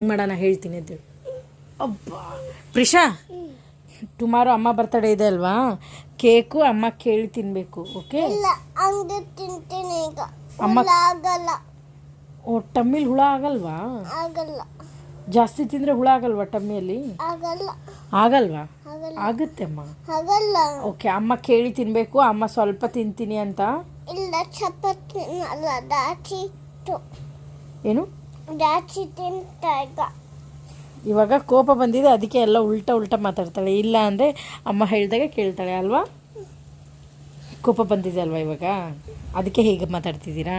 ಮಾಡೋಣ ಹೇಳ್ತೀನಿ ಅಂತೇಳಿ. ಅಬ್ಬಾ ಪ್ರಿಷಾ, ಟುಮಾರೋ ಅಮ್ಮ ಬರ್ತಡೇ ಇದೆ ಅಲ್ವಾ, ಕೇಕು ಅಮ್ಮ ಕೇಳಿ ತಿನ್ನಬೇಕು. ಓಕೆ? ಅಮ್ಮ ಓ ಟಮ್ಮಿಲಿ ಹುಳ ಆಗಲ್ವಾ? ಜಾಸ್ತಿ ತಿಂದರೆ ಹುಳ ಆಗಲ್ವಾ ಟಮ್ಮಿಯಲ್ಲಿ? ಆಗಲ್ವಾ? ಆಗುತ್ತೆ ಅಮ್ಮ. ಓಕೆ, ಅಮ್ಮ ಕೇಳಿ ತಿನ್ನಬೇಕು. ಅಮ್ಮ ಸ್ವಲ್ಪ ತಿಂತೀನಿ ಅಂತ. ಏನು ಇವಾಗ ಕೋಪ ಬಂದಿದೆ, ಅದಕ್ಕೆ ಎಲ್ಲ ಉಲ್ಟಾ ಮಾತಾಡ್ತಾಳೆ. ಇಲ್ಲ ಅಂದರೆ ಅಮ್ಮ ಹೇಳಿದಾಗ ಕೇಳ್ತಾಳೆ ಅಲ್ವಾ? ಕೋಪ ಬಂದಿದೆ ಅಲ್ವಾ ಇವಾಗ, ಅದಕ್ಕೆ ಹೇಗೆ ಮಾತಾಡ್ತಿದ್ದೀರಾ?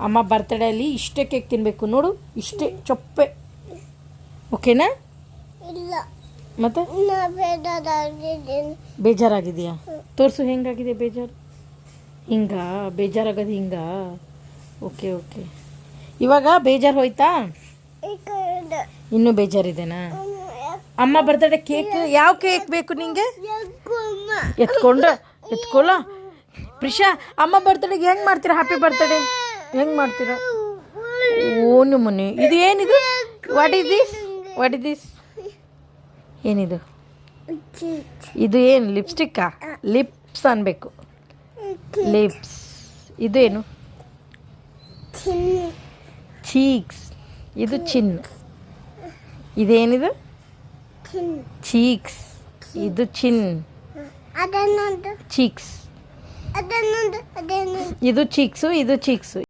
ಅಮ್ಮ ಬರ್ತಡೇಲಿ ಇಷ್ಟೇ ಕೇಕ್ ತಿನ್ನಬೇಕು ನೋಡು, ಇಷ್ಟೇ ಚೊಪ್ಪೆ. ಓಕೆನಾ? ಮತ್ತೆ ಬೇಜಾರಾಗಿದೆಯಾ? ತೋರಿಸು ಹೆಂಗಾಗಿದೆ ಬೇಜಾರು. ಬೇಜಾರಾಗೋದು ಹಿಂಗ. ಓಕೆ ಓಕೆ, ಇವಾಗ ಬೇಜಾರು ಹೋಯ್ತಾ? ಇನ್ನೂ ಬೇಜಾರಿದೆನಾ? ಅಮ್ಮ ಬರ್ತಡೇ ಕೇಕ್, ಯಾವ ಕೇಕ್ ಬೇಕು ನಿಂಗೆ? ಎತ್ಕೊಳ್ಳ. ಪ್ರಿಷಾ, ಅಮ್ಮ ಬರ್ತಡೇಗೆ ಹೆಂಗೆ ಮಾಡ್ತೀರಾ? ಹ್ಯಾಪಿ ಬರ್ತಡೇ ಹೆಂಗೆ ಮಾಡ್ತೀರಾ? ಓನು ಮುನಿ, ಇದು ಏನಿದು? What is this? ಏನಿದು? ಇದು ಏನು ಲಿಪ್ಸ್ಟಿಕ್ಕಾ? ಲಿಪ್ಸ್ ಅನ್ಬೇಕು, ಲಿಪ್ಸ್. ಇದು ಏನು? ಚೀಕ್ಸ್. ಇದು ಚಿನ್. ಇದೇನಿದು? ಚೀಕ್ಸ್. ಇದು ಚಿನ್. ಚೀಕ್ಸ್. ಇದು ಚೀಕ್ಸು, ಇದು ಚೀಕ್ಸು.